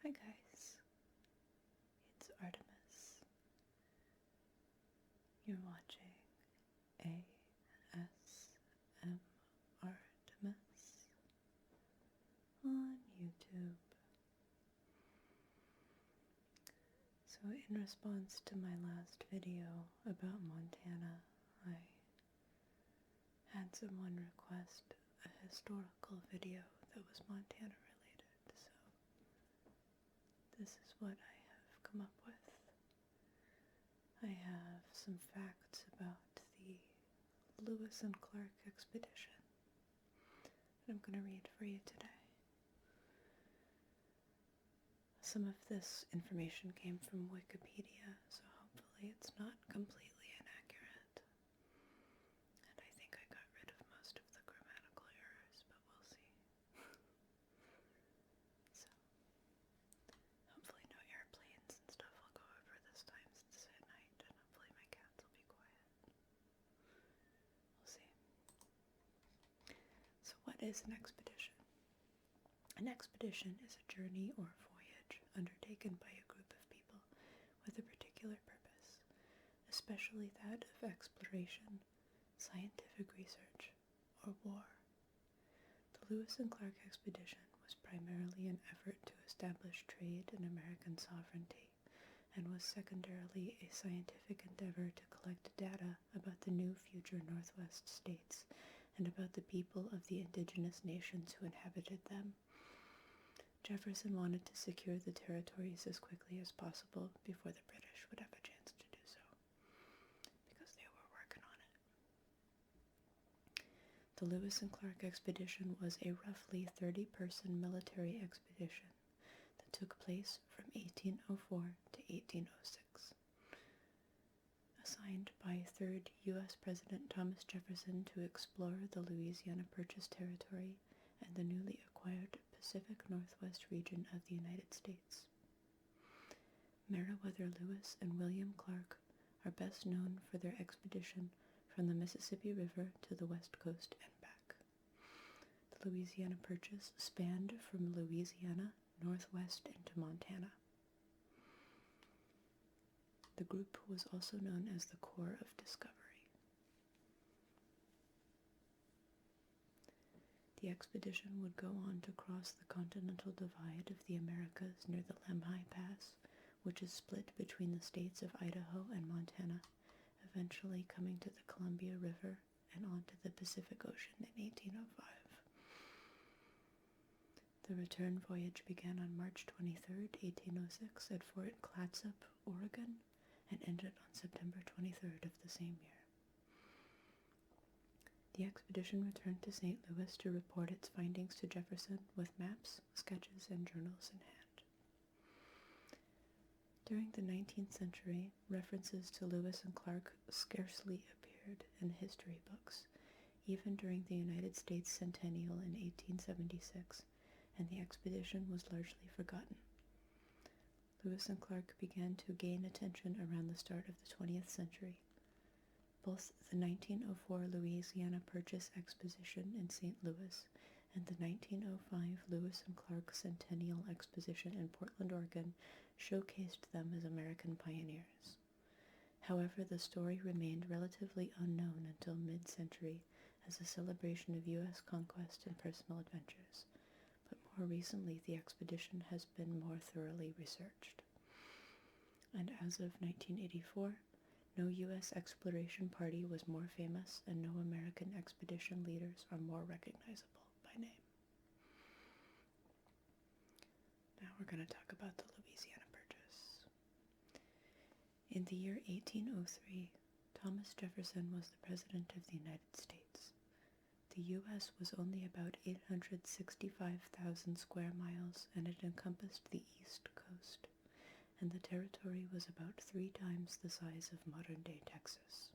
Hi guys, it's Artemis. You're watching ASM Artemis on YouTube. So in response to my last video about Montana, I had someone request a historical video that was Montana related, so this is what I have come up with. I have some facts about the Lewis and Clark expedition that I'm going to read for you today. Some of this information came from Wikipedia, so hopefully it's not completely inaccurate. And I think I got rid of most of the grammatical errors, but we'll see. So, hopefully no airplanes and stuff will go over this time since it's at night, and hopefully my cats will be quiet. We'll see. So what is an expedition? An expedition is a journey or voyage undertaken by a group of people with a particular purpose, especially that of exploration, scientific research, or war. The Lewis and Clark expedition was primarily an effort to establish trade and American sovereignty, and was secondarily a scientific endeavor to collect data about the new future Northwest states and about the people of the indigenous nations who inhabited them. Jefferson wanted to secure the territories as quickly as possible before the British would have a chance to do so, because they were working on it. The Lewis and Clark expedition was a roughly 30-person military expedition that took place from 1804 to 1806. Assigned by 3rd U.S. President Thomas Jefferson to explore the Louisiana Purchase territory and the newly acquired Pacific Northwest region of the United States. Meriwether Lewis and William Clark are best known for their expedition from the Mississippi River to the West Coast and back. The Louisiana Purchase spanned from Louisiana northwest into Montana. The group was also known as the Corps of Discovery. The expedition would go on to cross the continental divide of the Americas near the Lemhi Pass, which is split between the states of Idaho and Montana, eventually coming to the Columbia River and onto the Pacific Ocean in 1805. The return voyage began on March 23, 1806 at Fort Clatsop, Oregon, and ended on September 23rd of the same year. The expedition returned to St. Louis to report its findings to Jefferson with maps, sketches, and journals in hand. During the 19th century, references to Lewis and Clark scarcely appeared in history books, even during the United States centennial in 1876, and the expedition was largely forgotten. Lewis and Clark began to gain attention around the start of the 20th century. Both the 1904 Louisiana Purchase Exposition in St. Louis and the 1905 Lewis and Clark Centennial Exposition in Portland, Oregon showcased them as American pioneers. However, the story remained relatively unknown until mid-century as a celebration of U.S. conquest and personal adventures, but more recently the expedition has been more thoroughly researched. And as of 1984, no U.S. exploration party was more famous, and no American expedition leaders are more recognizable by name. Now we're going to talk about the Louisiana Purchase. In the year 1803, Thomas Jefferson was the President of the United States. The U.S. was only about 865,000 square miles, and it encompassed the East Coast, and the territory was about 3 times the size of modern-day Texas.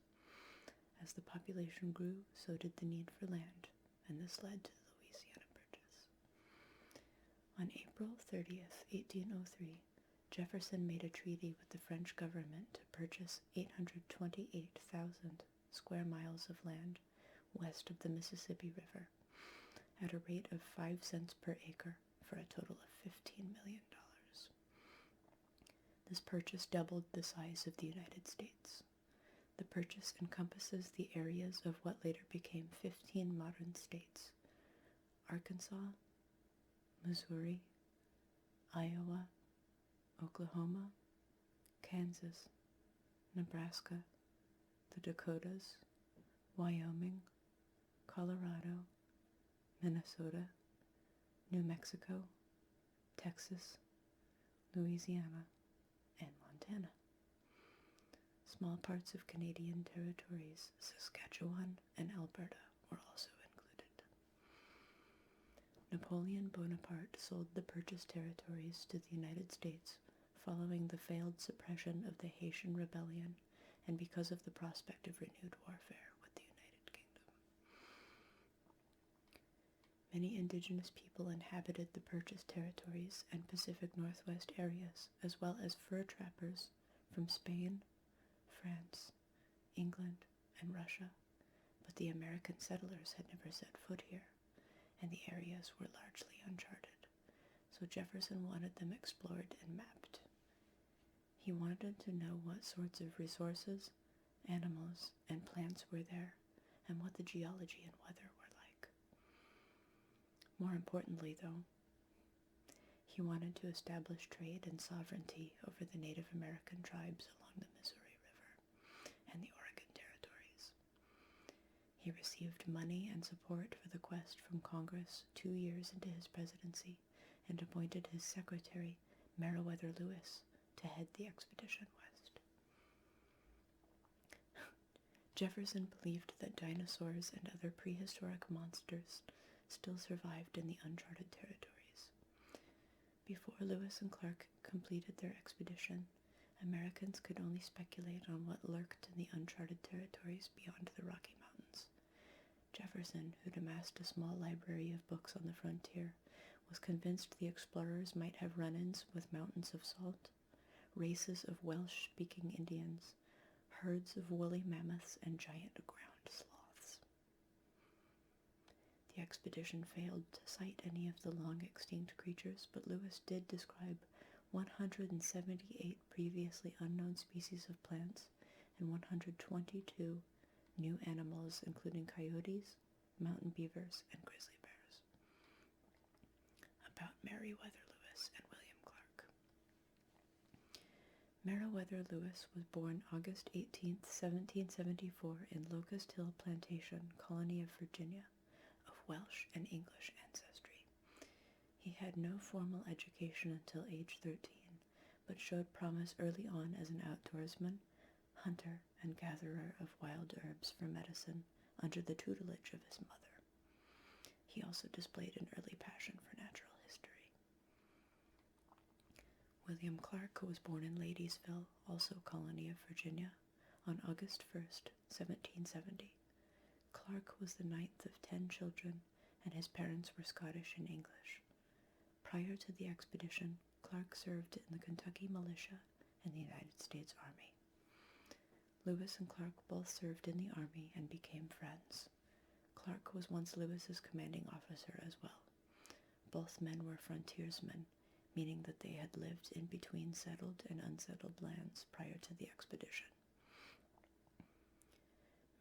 As the population grew, so did the need for land, and this led to the Louisiana Purchase. On April 30th, 1803, Jefferson made a treaty with the French government to purchase 828,000 square miles of land west of the Mississippi River at a rate of 5 cents per acre for a total of $15 million. This purchase doubled the size of the United States. The purchase encompasses the areas of what later became 15 modern states: Arkansas, Missouri, Iowa, Oklahoma, Kansas, Nebraska, the Dakotas, Wyoming, Colorado, Minnesota, New Mexico, Texas, Louisiana, and Montana. Small parts of Canadian territories, Saskatchewan and Alberta, were also included. Napoleon Bonaparte sold the purchased territories to the United States following the failed suppression of the Haitian Rebellion and because of the prospect of renewed warfare with the United Kingdom. Many indigenous people inhabited the purchased territories and Pacific Northwest areas, as well as fur trappers from Spain, France, England, and Russia, but the American settlers had never set foot here, and the areas were largely uncharted, so Jefferson wanted them explored and mapped. He wanted to know what sorts of resources, animals, and plants were there, and what the geology and weather were like. More importantly, though, he wanted to establish trade and sovereignty over the Native American tribes along the Missouri River and the Oregon territories. He received money and support for the quest from Congress 2 years into his presidency and appointed his secretary, Meriwether Lewis, to head the expedition west. Jefferson believed that dinosaurs and other prehistoric monsters still survived in the uncharted territories. Before Lewis and Clark completed their expedition, Americans could only speculate on what lurked in the uncharted territories beyond the Rocky Mountains. Jefferson, who'd amassed a small library of books on the frontier, was convinced the explorers might have run-ins with mountains of salt, races of Welsh-speaking Indians, herds of woolly mammoths, and giant ground sloths. The expedition failed to cite any of the long-extinct creatures, but Lewis did describe 178 previously unknown species of plants and 122 new animals, including coyotes, mountain beavers, and grizzly bears. About Meriwether Lewis and William Clark. Meriwether Lewis was born August 18, 1774, in Locust Hill Plantation, colony of Virginia, of Welsh and English ancestry. He had no formal education until age 13, but showed promise early on as an outdoorsman, hunter, and gatherer of wild herbs for medicine under the tutelage of his mother. He also displayed an early passion for natural history. William Clark was born in Ladysville, also colony of Virginia, on August 1st, 1770. Clark was the ninth of 10 children, and his parents were Scottish and English. Prior to the expedition, Clark served in the Kentucky militia and the United States Army. Lewis and Clark both served in the Army and became friends. Clark was once Lewis's commanding officer as well. Both men were frontiersmen, meaning that they had lived in between settled and unsettled lands prior to the expedition.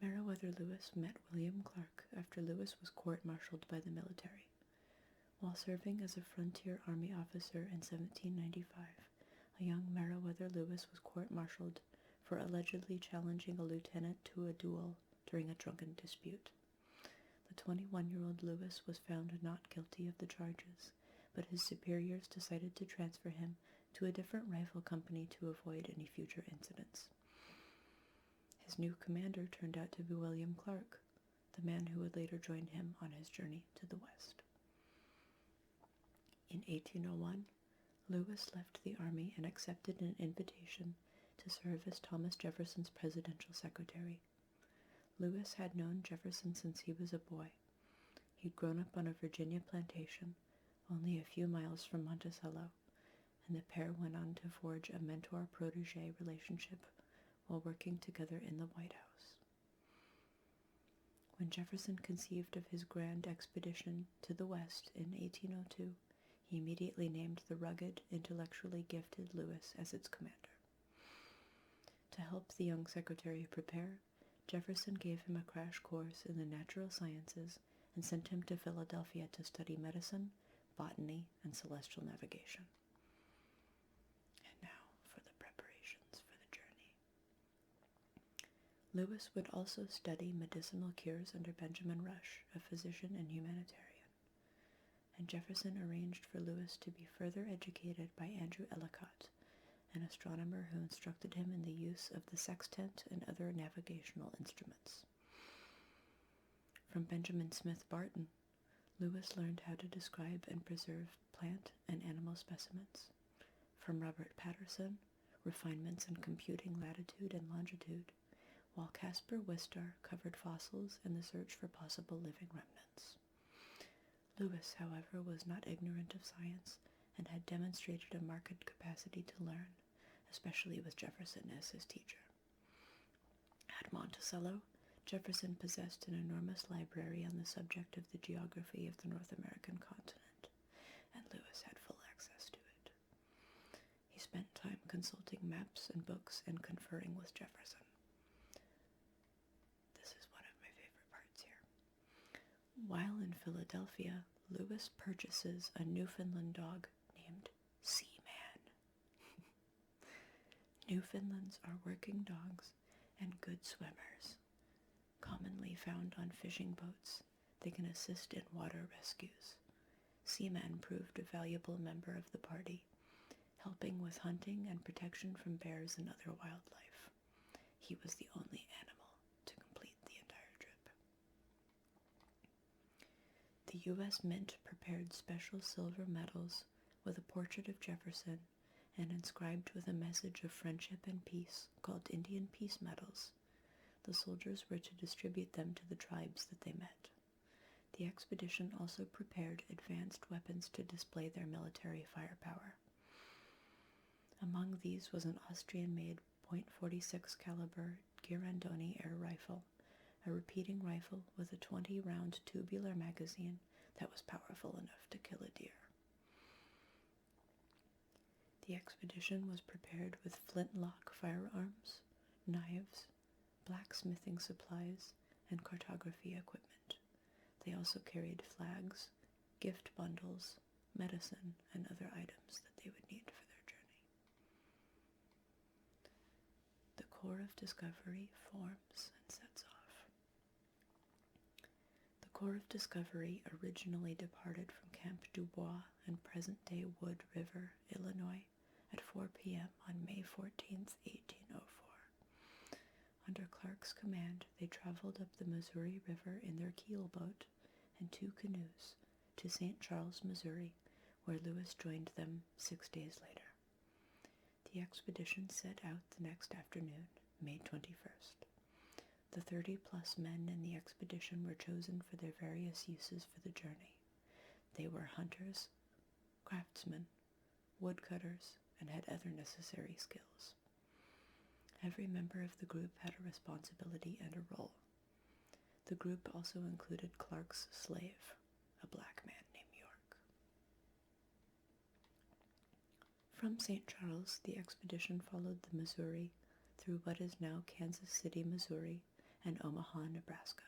Meriwether Lewis met William Clark after Lewis was court-martialed by the military. While serving as a frontier army officer in 1795, a young Meriwether Lewis was court-martialed for allegedly challenging a lieutenant to a duel during a drunken dispute. The 21-year-old Lewis was found not guilty of the charges, but his superiors decided to transfer him to a different rifle company to avoid any future incidents. His new commander turned out to be William Clark, the man who would later join him on his journey to the west. In 1801, Lewis left the army and accepted an invitation to serve as Thomas Jefferson's presidential secretary. Lewis had known Jefferson since he was a boy. He'd grown up on a Virginia plantation, only a few miles from Monticello, and the pair went on to forge a mentor-protege relationship while working together in the White House. When Jefferson conceived of his grand expedition to the West in 1802, he immediately named the rugged, intellectually gifted Lewis as its commander. To help the young secretary prepare, Jefferson gave him a crash course in the natural sciences and sent him to Philadelphia to study medicine, botany, and celestial navigation. And now for the preparations for the journey. Lewis would also study medicinal cures under Benjamin Rush, a physician and humanitarian, and Jefferson arranged for Lewis to be further educated by Andrew Ellicott, an astronomer who instructed him in the use of the sextant and other navigational instruments. From Benjamin Smith Barton, Lewis learned how to describe and preserve plant and animal specimens. From Robert Patterson, refinements in computing latitude and longitude, while Caspar Wistar covered fossils and the search for possible living remnants. Lewis, however, was not ignorant of science and had demonstrated a marked capacity to learn, especially with Jefferson as his teacher. At Monticello, Jefferson possessed an enormous library on the subject of the geography of the North American continent, and Lewis had full access to it. He spent time consulting maps and books and conferring with Jefferson. This is one of my favorite parts here. While in Philadelphia, Lewis purchases a Newfoundland dog named Seaman. Newfoundlands are working dogs and good swimmers. Commonly found on fishing boats, they can assist in water rescues. Seaman proved a valuable member of the party, helping with hunting and protection from bears and other wildlife. He was the only animal to complete the entire trip. The U.S. Mint prepared special silver medals with a portrait of Jefferson and inscribed with a message of friendship and peace called Indian Peace Medals. The soldiers were to distribute them to the tribes that they met. The expedition also prepared advanced weapons to display their military firepower. Among these was an Austrian-made .46 caliber Girandoni air rifle, a repeating rifle with a 20-round tubular magazine that was powerful enough to kill a deer. The expedition was prepared with flintlock firearms, knives, blacksmithing supplies, and cartography equipment. They also carried flags, gift bundles, medicine, and other items that they would need for their journey. The Corps of Discovery forms and sets off. The Corps of Discovery originally departed from Camp Dubois in present-day Wood River, Illinois, at 4 p.m. on May 14, 1804. Under Clark's command, they traveled up the Missouri River in their keelboat and 2 canoes to St. Charles, Missouri, where Lewis joined them 6 days later. The expedition set out the next afternoon, May 21st. The 30-plus men in the expedition were chosen for their various uses for the journey. They were hunters, craftsmen, woodcutters, and had other necessary skills. Every member of the group had a responsibility and a role. The group also included Clark's slave, a black man named York. From St. Charles, the expedition followed the Missouri through what is now Kansas City, Missouri, and Omaha, Nebraska.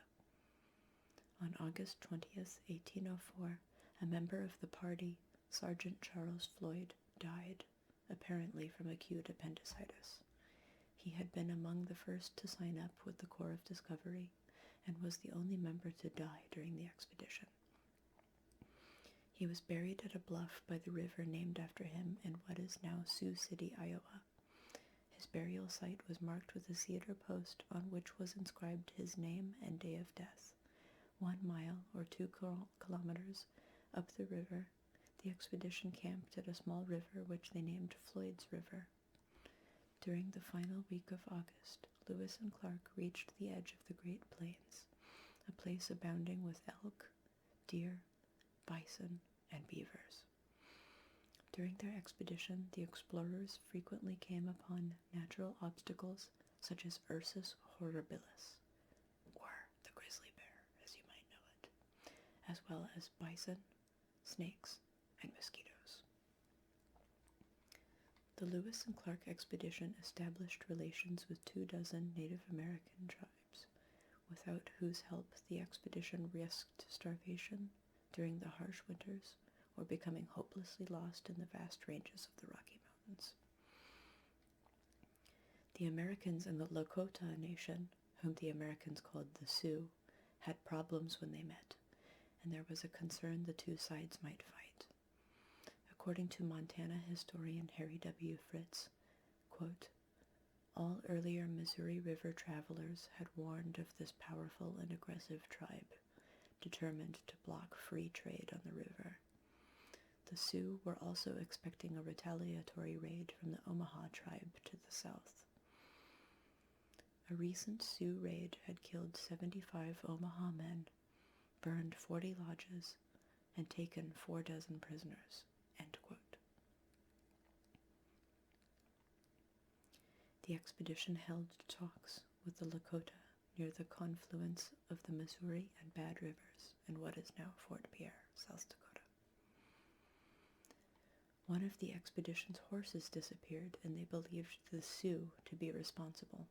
On August 20th, 1804, a member of the party, Sergeant Charles Floyd, died, apparently from acute appendicitis. He had been among the first to sign up with the Corps of Discovery and was the only member to die during the expedition. He was buried at a bluff by the river named after him in what is now Sioux City, Iowa. His burial site was marked with a cedar post on which was inscribed his name and day of death. 1 mile or 2 kilometers up the river, the expedition camped at a small river which they named Floyd's River. During the final week of August, Lewis and Clark reached the edge of the Great Plains, a place abounding with elk, deer, bison, and beavers. During their expedition, the explorers frequently came upon natural obstacles such as Ursus horribilis, or the grizzly bear, as you might know it, as well as bison, snakes, and mosquitoes. The Lewis and Clark expedition established relations with 24 Native American tribes, without whose help the expedition risked starvation during the harsh winters or becoming hopelessly lost in the vast ranges of the Rocky Mountains. The Americans and the Lakota Nation, whom the Americans called the Sioux, had problems when they met, and there was a concern the two sides might fight. According to Montana historian Harry W. Fritz, quote, all earlier Missouri River travelers had warned of this powerful and aggressive tribe, determined to block free trade on the river. The Sioux were also expecting a retaliatory raid from the Omaha tribe to the south. A recent Sioux raid had killed 75 Omaha men, burned 40 lodges, and taken 4 dozen prisoners. End quote. The expedition held talks with the Lakota near the confluence of the Missouri and Bad Rivers in what is now Fort Pierre, South Dakota. One of the expedition's horses disappeared, and they believed the Sioux to be responsible.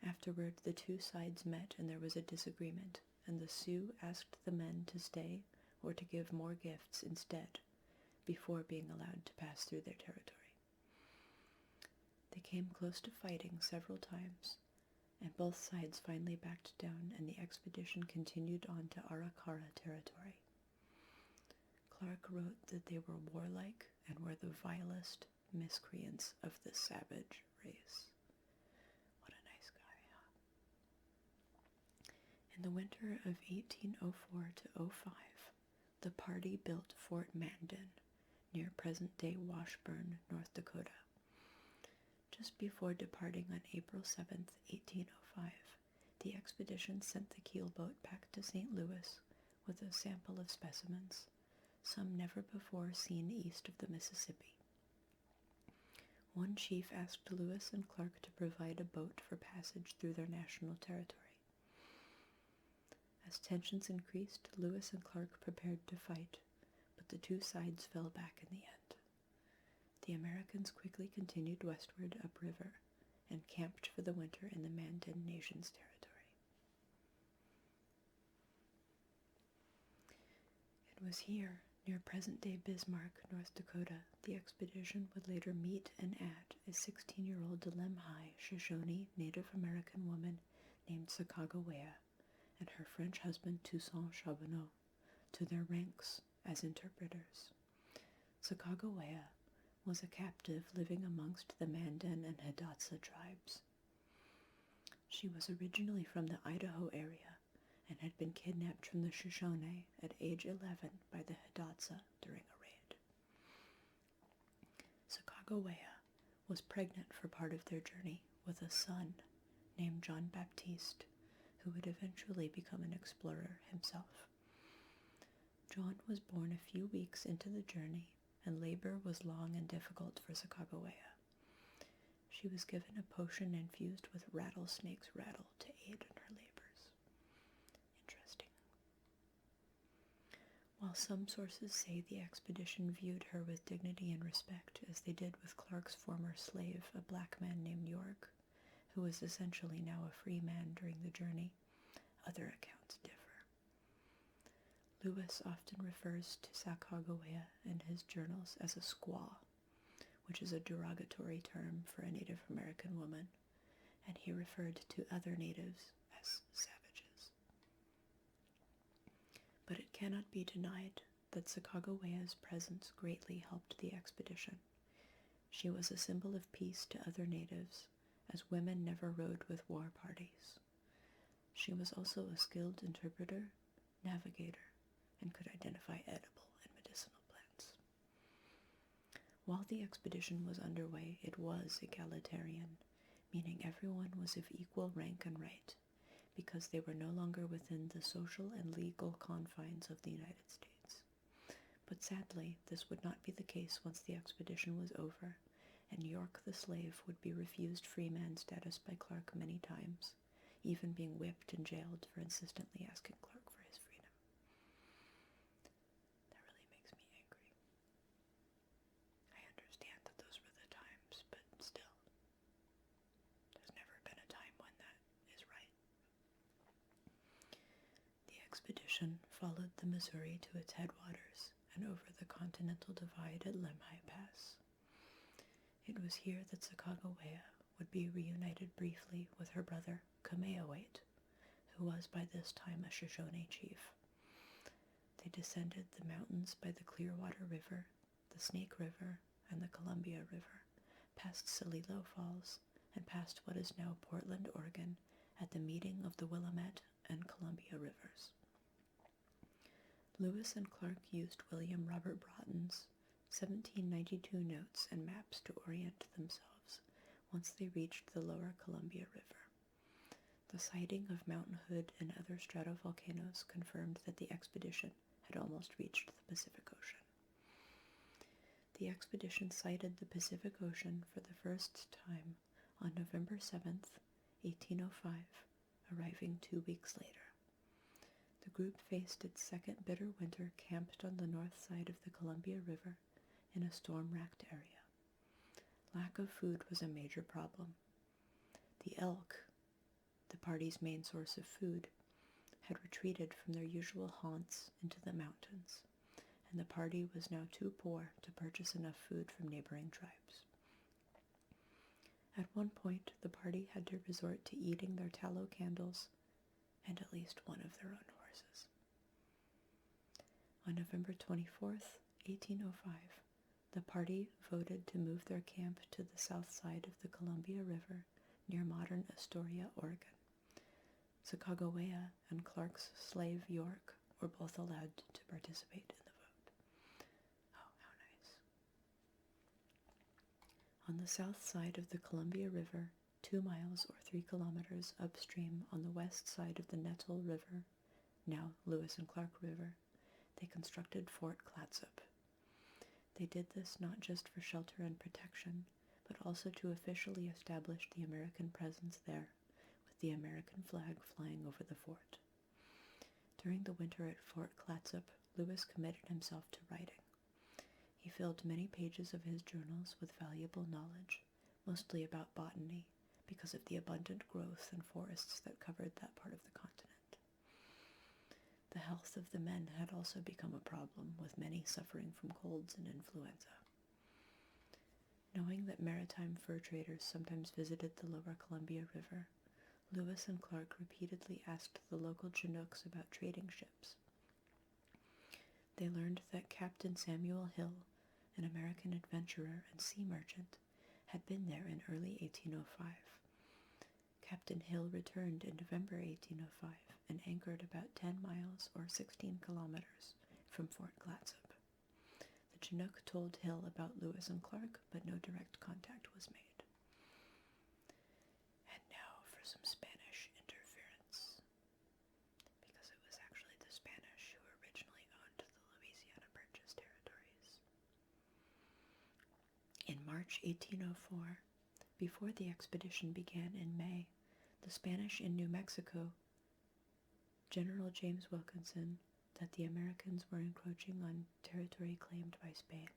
Afterward, the two sides met and there was a disagreement, and the Sioux asked the men to stay or to give more gifts instead, before being allowed to pass through their territory. They came close to fighting several times, and both sides finally backed down, and the expedition continued on to Arikara territory. Clark wrote that they were warlike and were the vilest miscreants of the savage race. What a nice guy, huh? In the winter of 1804 to 05, the party built Fort Mandan near present-day Washburn, North Dakota. Just before departing on April 7th, 1805, the expedition sent the keelboat back to St. Louis with a sample of specimens, some never before seen east of the Mississippi. One chief asked Lewis and Clark to provide a boat for passage through their national territory. As tensions increased, Lewis and Clark prepared to fight, but the two sides fell back in the end. The Americans quickly continued westward upriver and camped for the winter in the Mandan Nation's territory. It was here, near present-day Bismarck, North Dakota, the expedition would later meet and add a 16-year-old Lemhi Shoshone Native American woman named Sacagawea and her French husband Toussaint Charbonneau to their ranks as interpreters. Sacagawea was a captive living amongst the Mandan and Hidatsa tribes. She was originally from the Idaho area and had been kidnapped from the Shoshone at age 11 by the Hidatsa during a raid. Sacagawea was pregnant for part of their journey with a son named John Baptiste, who would eventually become an explorer himself. John was born a few weeks into the journey, and labor was long and difficult for Sacagawea. She was given a potion infused with rattlesnake's rattle to aid in her labors. Interesting. While some sources say the expedition viewed her with dignity and respect, as they did with Clark's former slave, a black man named York, who was essentially now a free man during the journey, other accounts differ. Lewis often refers to Sacagawea in his journals as a squaw, which is a derogatory term for a Native American woman, and he referred to other natives as savages. But it cannot be denied that Sacagawea's presence greatly helped the expedition. She was a symbol of peace to other natives, as women never rode with war parties. She was also a skilled interpreter, navigator, and could identify edible and medicinal plants. While the expedition was underway, it was egalitarian, meaning everyone was of equal rank and right, because they were no longer within the social and legal confines of the United States. But sadly, this would not be the case once the expedition was over, and York the slave would be refused freeman status by Clark many times, even being whipped and jailed for insistently asking Clark for his freedom. That really makes me angry. I understand that those were the expedition followed the Missouri to its headwaters and over the Continental Divide at Lemhi Pass. It was here that Sacagawea would be reunited briefly with her brother Kamehameha, who was by this time a Shoshone chief. They descended the mountains by the Clearwater River, the Snake River, and the Columbia River, past Celilo Falls, and past what is now Portland, Oregon, at the meeting of the Willamette and Columbia Rivers. Lewis and Clark used William Robert Broughton's 1792 notes and maps to orient themselves once they reached the lower Columbia River. The sighting of Mount Hood and other stratovolcanoes confirmed that the expedition had almost reached the Pacific Ocean. The expedition sighted the Pacific Ocean for the first time on November 7th, 1805, arriving 2 weeks later. The group faced its second bitter winter camped on the north side of the Columbia River in a storm-racked area. Lack of food was a major problem. The elk, the party's main source of food, had retreated from their usual haunts into the mountains, and the party was now too poor to purchase enough food from neighboring tribes. At one point, the party had to resort to eating their tallow candles and at least one of their own horses. On November 24th, 1805, the party voted to move their camp to the south side of the Columbia River near modern Astoria, Oregon. Sacagawea and Clark's slave York were both allowed to participate in the vote. Oh, how nice. On the south side of the Columbia River, 2 miles or 3 kilometers upstream on the west side of the Nettle River, now Lewis and Clark River, they constructed Fort Clatsop. They did this not just for shelter and protection, but also to officially establish the American presence there, with the American flag flying over the fort. During the winter at Fort Clatsop, Lewis committed himself to writing. He filled many pages of his journals with valuable knowledge, mostly about botany, because of the abundant growth and forests that covered that part of the continent. The health of the men had also become a problem, with many suffering from colds and influenza. Knowing that maritime fur traders sometimes visited the lower Columbia River, Lewis and Clark repeatedly asked the local Chinooks about trading ships. They learned that Captain Samuel Hill, an American adventurer and sea merchant, had been there in early 1805. Captain Hill returned in November 1805 and anchored about 10 miles or 16 kilometers from Fort Clatsop. The Chinook told Hill about Lewis and Clark, but no direct contact was made. And now for some Spanish interference, because it was actually the Spanish who originally owned the Louisiana Purchase territories. In March 1804, before the expedition began in May, the Spanish in New Mexico, General James Wilkinson, that the Americans were encroaching on territory claimed by Spain.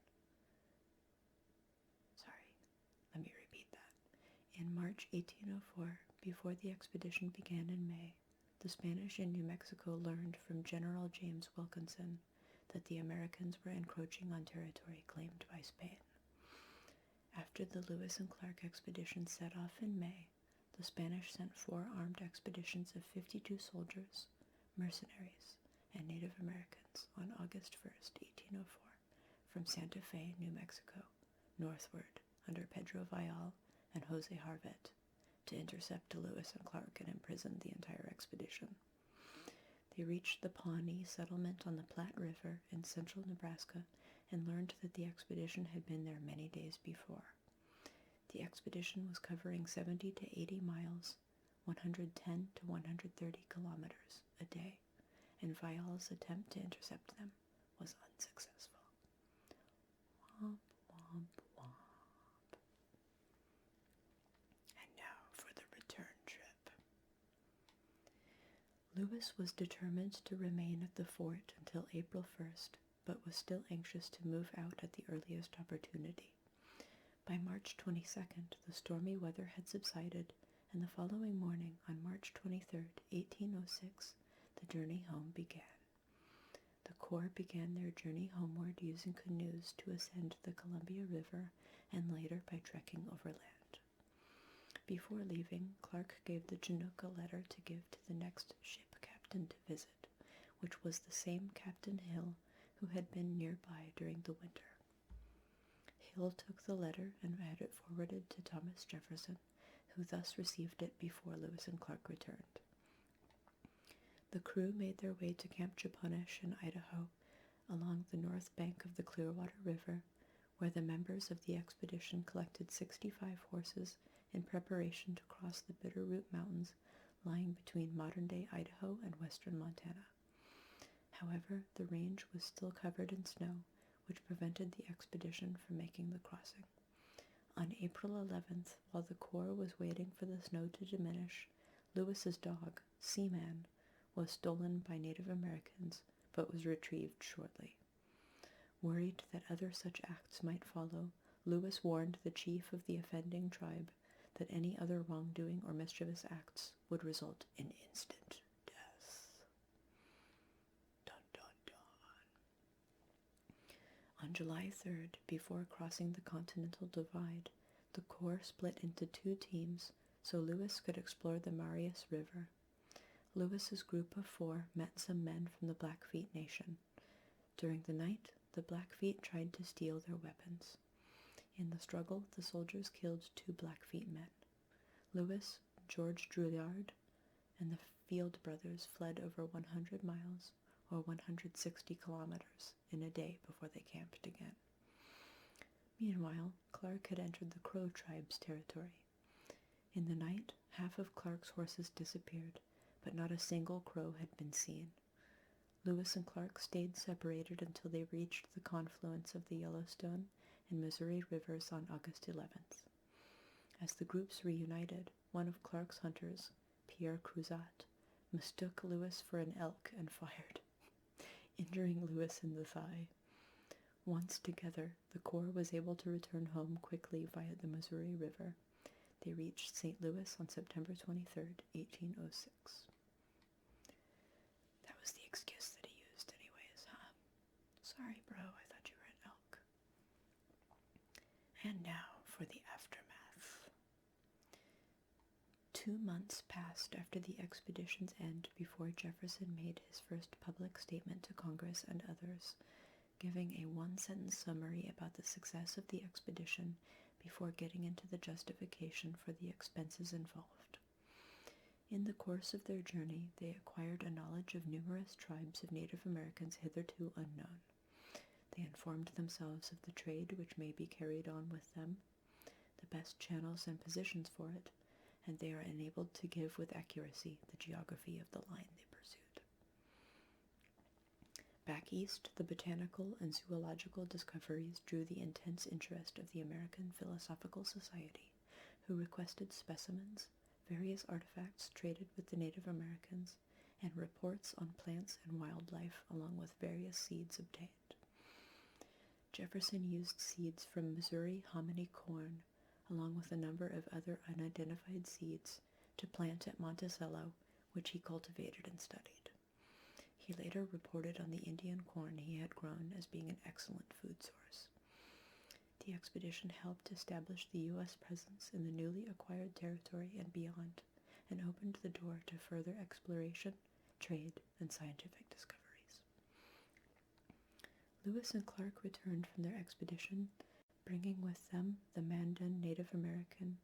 Let me repeat that. In March 1804, before the expedition began in May, the Spanish in New Mexico learned from General James Wilkinson that the Americans were encroaching on territory claimed by Spain. After the Lewis and Clark expedition set off in May, the Spanish sent 4 armed expeditions of 52 soldiers, mercenaries, and Native Americans on August 1st, 1804, from Santa Fe, New Mexico, northward under Pedro Vial and Jose Harvet, to intercept Lewis and Clark and imprison the entire expedition. They reached the Pawnee settlement on the Platte River in central Nebraska and learned that the expedition had been there many days before. The expedition was covering 70 to 80 miles, 110 to 130 kilometers a day, and Vial's attempt to intercept them was unsuccessful. Womp, womp, womp. And now for the return trip. Lewis was determined to remain at the fort until April 1st, but was still anxious to move out at the earliest opportunity. By March 22nd, the stormy weather had subsided, and the following morning, on March 23rd, 1806, the journey home began. The Corps began their journey homeward using canoes to ascend the Columbia River and later by trekking overland. Before leaving, Clark gave the Chinook a letter to give to the next ship captain to visit, which was the same Captain Hill who had been nearby during the winter. Hill took the letter and had it forwarded to Thomas Jefferson, who thus received it before Lewis and Clark returned. The crew made their way to Camp Chepunish in Idaho, along the north bank of the Clearwater River, where the members of the expedition collected 65 horses in preparation to cross the Bitterroot Mountains lying between modern-day Idaho and western Montana. However, the range was still covered in snow, which prevented the expedition from making the crossing. On April 11th, while the Corps was waiting for the snow to diminish, Lewis's dog, Seaman, was stolen by Native Americans, but was retrieved shortly. Worried that other such acts might follow, Lewis warned the chief of the offending tribe that any other wrongdoing or mischievous acts would result in instant death. Dun, dun, dun. On July 3rd, before crossing the Continental Divide, the Corps split into two teams so Lewis could explore the Marias River. Lewis's group of 4 met some men from the Blackfeet Nation. During the night, the Blackfeet tried to steal their weapons. In the struggle, the soldiers killed 2 Blackfeet men. Lewis, George Drouillard, and the Field brothers fled over 100 miles, or 160 kilometers, in a day before they camped again. Meanwhile, Clark had entered the Crow tribe's territory. In the night, half of Clark's horses disappeared, but not a single crow had been seen. Lewis and Clark stayed separated until they reached the confluence of the Yellowstone and Missouri rivers on August 11th. As the groups reunited, one of Clark's hunters, Pierre Cruzat, mistook Lewis for an elk and fired, injuring Lewis in the thigh. Once together, the Corps was able to return home quickly via the Missouri River. They reached St. Louis on September 23rd, 1806. That was the excuse that he used anyways, huh? Sorry, bro, I thought you were an elk. And now for the aftermath. 2 months passed after the expedition's end before Jefferson made his first public statement to Congress and others, giving a one-sentence summary about the success of the expedition before getting into the justification for the expenses involved. In the course of their journey, they acquired a knowledge of numerous tribes of Native Americans hitherto unknown. They informed themselves of the trade which may be carried on with them, the best channels and positions for it, and they are enabled to give with accuracy the geography of the line they pursued. Back east, the botanical and zoological discoveries drew the intense interest of the American Philosophical Society, who requested specimens, various artifacts traded with the Native Americans, and reports on plants and wildlife along with various seeds obtained. Jefferson used seeds from Missouri hominy corn, along with a number of other unidentified seeds, to plant at Monticello, which he cultivated and studied. He later reported on the Indian corn he had grown as being an excellent food source. The expedition helped establish the U.S. presence in the newly acquired territory and beyond, and opened the door to further exploration, trade, and scientific discoveries. Lewis and Clark returned from their expedition, bringing with them the Mandan Native American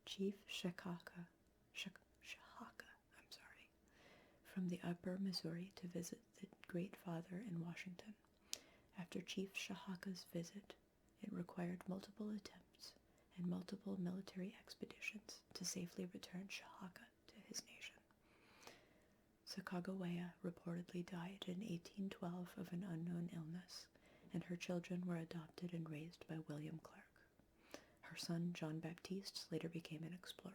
Chief Shahaka, from the upper Missouri to visit the Great Father in Washington. After Chief Shahaka's visit, it required multiple attempts and multiple military expeditions to safely return Shahaka to his nation. Sacagawea reportedly died in 1812 of an unknown illness, and her children were adopted and raised by William Clark. Her son, John Baptiste, later became an explorer.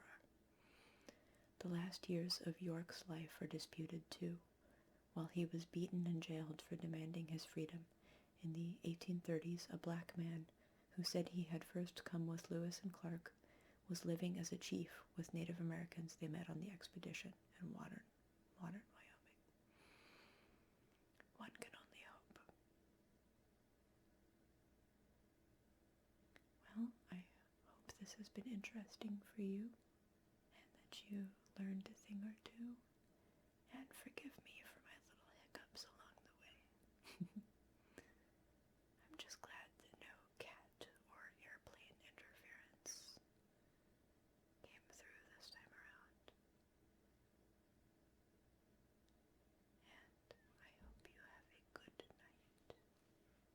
The last years of York's life are disputed too. While he was beaten and jailed for demanding his freedom, in the 1830s, a black man who said he had first come with Lewis and Clark was living as a chief with Native Americans they met on the expedition in modern Wyoming. has been interesting for you and that you learned a thing or two. And forgive me